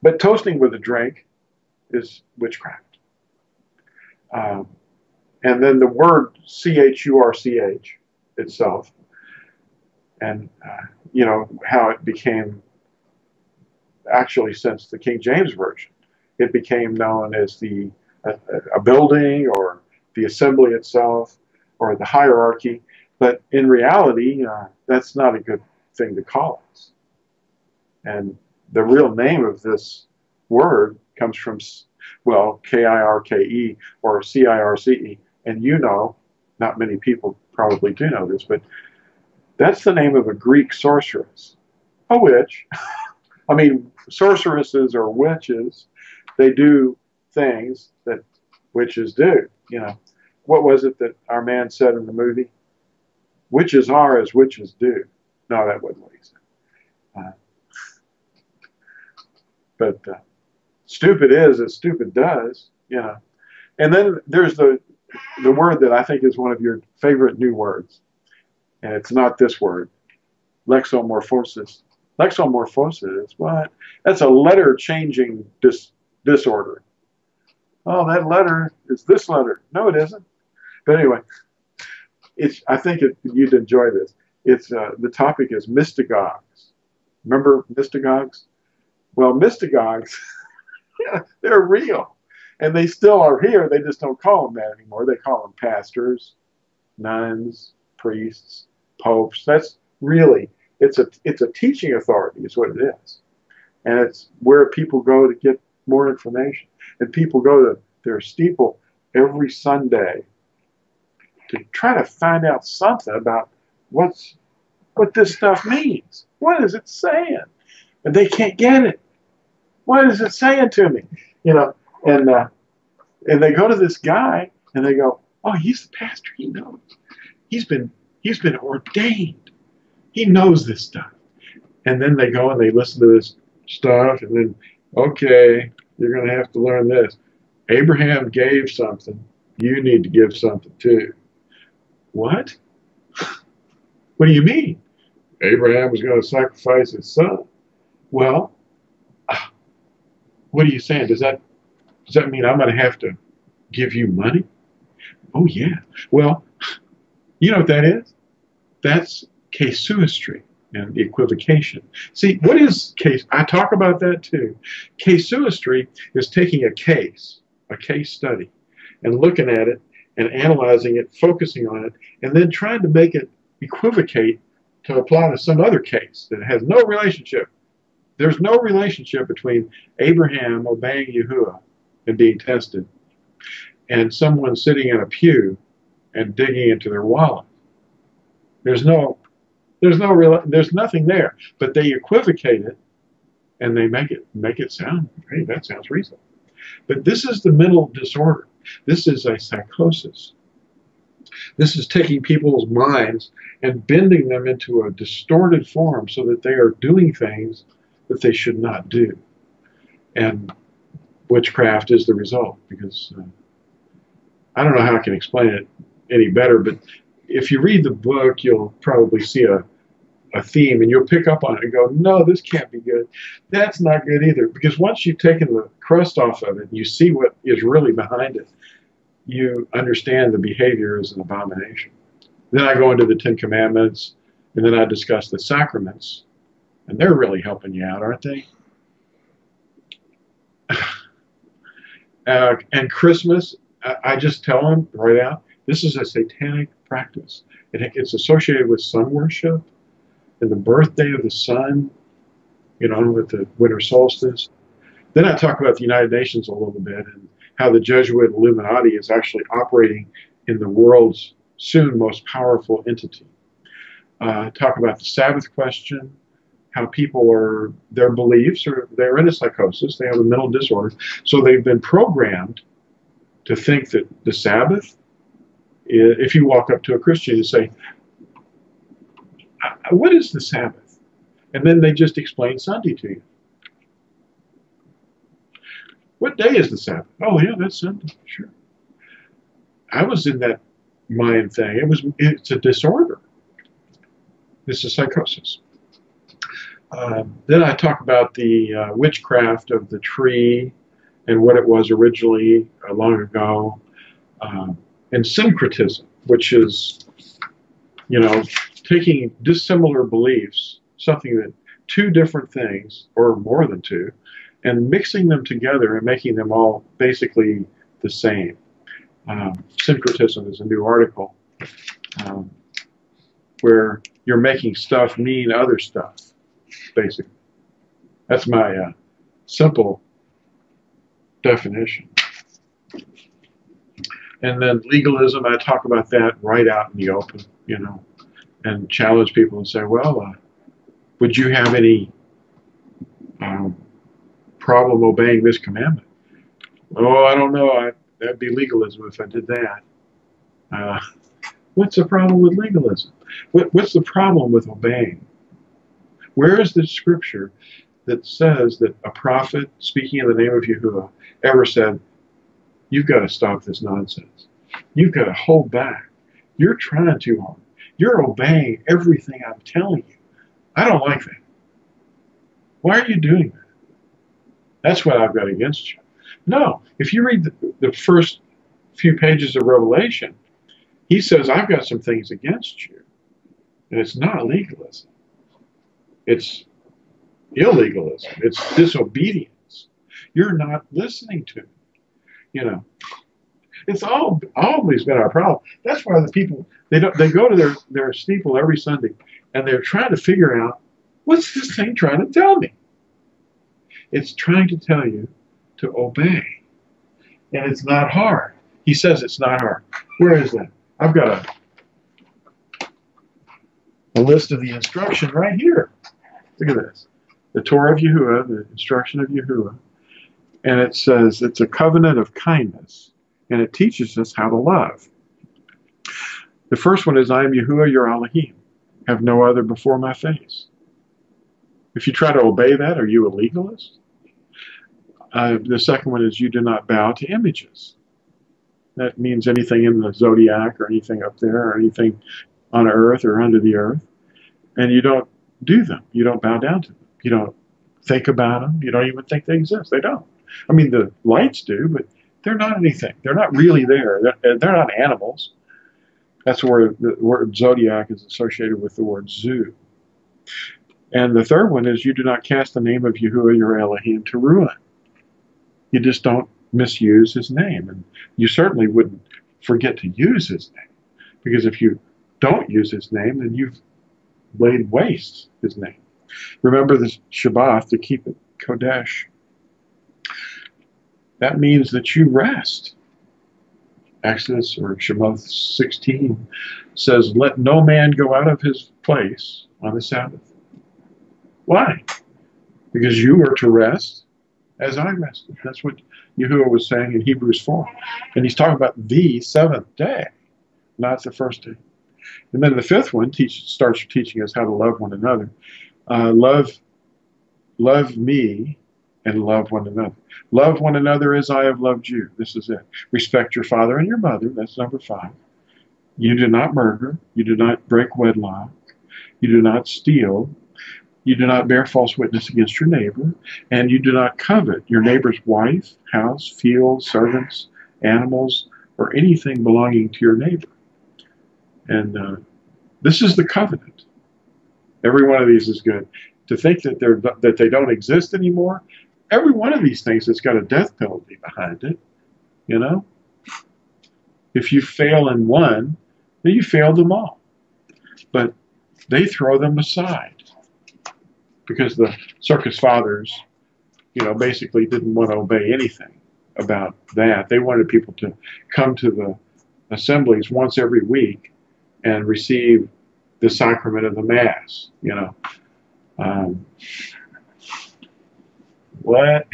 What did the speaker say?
But toasting with a drink is witchcraft. And then the word church itself, and you know how it became, actually since the King James Version, it became known as a building or the assembly itself or the hierarchy. But in reality, that's not a good thing to call us. And the real name of this word comes from, well, Kirke or Circe. And you know, not many people probably do know this, but that's the name of a Greek sorceress, a witch. I mean, sorceresses or witches, they do things that witches do. You know, what was it that our man said in the movie? Witches are as witches do. No, that wasn't what he said. But stupid is as stupid does. You know, and then there's the word that I think is one of your favorite new words, and it's not this word, lexomorphosis. Lexomorphosis, what? That's a letter-changing disorder. Oh, that letter is this letter. No, it isn't. But anyway, I think you'd enjoy this. The topic is mystagogues. Remember mystagogues? Well, mystagogues, they're real. And they still are here. They just don't call them that anymore. They call them pastors, nuns, priests, popes. That's really, it's a teaching authority is what it is. And it's where people go to get more information. And people go to their steeple every Sunday to try to find out something about what this stuff means. What is it saying? And they can't get it. What is it saying to me? You know, and they go to this guy and they go, oh, he's the pastor. He knows. He's been ordained. He knows this stuff. And then they go and they listen to this stuff, and then, okay, you're going to have to learn this. Abraham gave something. You need to give something too. What? What do you mean? Abraham was going to sacrifice his son. Well, what are you saying? Does that mean I'm going to have to give you money? Oh, yeah. Well, you know what that is? That's casuistry and equivocation. See, what is case? I talk about that too. Casuistry is taking a case study, and looking at it and analyzing it, focusing on it, and then trying to make it equivocate to apply to some other case that has no relationship. There's no relationship between Abraham obeying Yahuwah and being tested and someone sitting in a pew and digging into their wallet. There's nothing there, but they equivocate it and they make it sound, hey, that sounds reasonable. But this is the mental disorder. This is a psychosis. This is taking people's minds and bending them into a distorted form so that they are doing things that they should not do. And witchcraft is the result, because I don't know how I can explain it any better, but if you read the book, you'll probably see a theme, and you'll pick up on it and go, no, this can't be good. That's not good either. Because once you've taken the crust off of it, and you see what is really behind it, you understand the behavior is an abomination. Then I go into the Ten Commandments, and then I discuss the sacraments, and they're really helping you out, aren't they? And Christmas, I just tell them right out, this is a satanic practice. It's associated with sun worship and the birthday of the sun, you know, with the winter solstice. Then I talk about the United Nations a little bit and how the Jesuit Illuminati is actually operating in the world's soon most powerful entity. Talk about the Sabbath question, how people are, their beliefs, or they're in a psychosis, they have a mental disorder, so they've been programmed to think that the Sabbath, if you walk up to a Christian and say, what is the Sabbath? And then they just explain Sunday to you. What day is the Sabbath? Oh, yeah, that's Sunday, sure. I was in that mind thing. It's a disorder. It's a psychosis. Then I talk about the witchcraft of the tree and what it was originally long ago, and syncretism, which is, taking dissimilar beliefs, something that two different things, or more than two, and mixing them together and making them all basically the same. Syncretism is a new article where you're making stuff mean other stuff, basically. That's my simple definition. And then legalism, I talk about that right out in the open, and challenge people and say, well, would you have any problem obeying this commandment? Oh, I don't know. That'd be legalism if I did that. What's the problem with legalism? What's the problem with obeying? Where is the scripture that says that a prophet speaking in the name of Yahuwah ever said, you've got to stop this nonsense. You've got to hold back. You're trying too hard. You're obeying everything I'm telling you. I don't like that. Why are you doing that? That's what I've got against you. No, if you read the first few pages of Revelation, he says, I've got some things against you. And it's not legalism. It's illegalism. It's disobedience. You're not listening to me. It's always been our problem. That's why the people, they go to their steeple every Sunday, and they're trying to figure out, what's this thing trying to tell me? It's trying to tell you to obey. And it's not hard. He says it's not hard. Where is that? I've got a list of the instruction right here. Look at this. The Torah of Yahuwah, the instruction of Yahuwah. And it says it's a covenant of kindness. And it teaches us how to love. The first one is, I am Yahuwah, your Elohim. Have no other before my face. If you try to obey that, are you a legalist? The second one is, you do not bow to images. That means anything in the zodiac or anything up there or anything on earth or under the earth. And you don't do them. You don't bow down to them. You don't think about them. You don't even think they exist. They don't. I mean, the lights do, but they're not anything. They're not really there. They're not animals. That's where the word zodiac is associated with the word zoo. And the third one is, you do not cast the name of Yahuwah, your Elohim, to ruin. You just don't misuse his name. And you certainly wouldn't forget to use his name. Because if you don't use his name, then you've laid waste his name. Remember the Shabbat, to keep it Kodesh. That means that you rest. Exodus or Shemot 16 says, let no man go out of his place on the Sabbath. Why? Because you are to rest as I rested. That's what Yahuwah was saying in Hebrews 4. And he's talking about the seventh day, not the first day. And then the fifth one starts teaching us how to love one another. Love me and love one another. Love one another as I have loved you. This is it. Respect your father and your mother. That's number 5. You do not murder. You do not break wedlock. You do not steal. You do not bear false witness against your neighbor. And you do not covet your neighbor's wife, house, field, servants, animals, or anything belonging to your neighbor. And this is the covenant. Every one of these is good. To think that they don't exist anymore, every one of these things has got a death penalty behind it. If you fail in one, then you failed them all. But they throw them aside because the Circus fathers, basically didn't want to obey anything about that. They wanted people to come to the assemblies once every week and receive the sacrament of the Mass. What?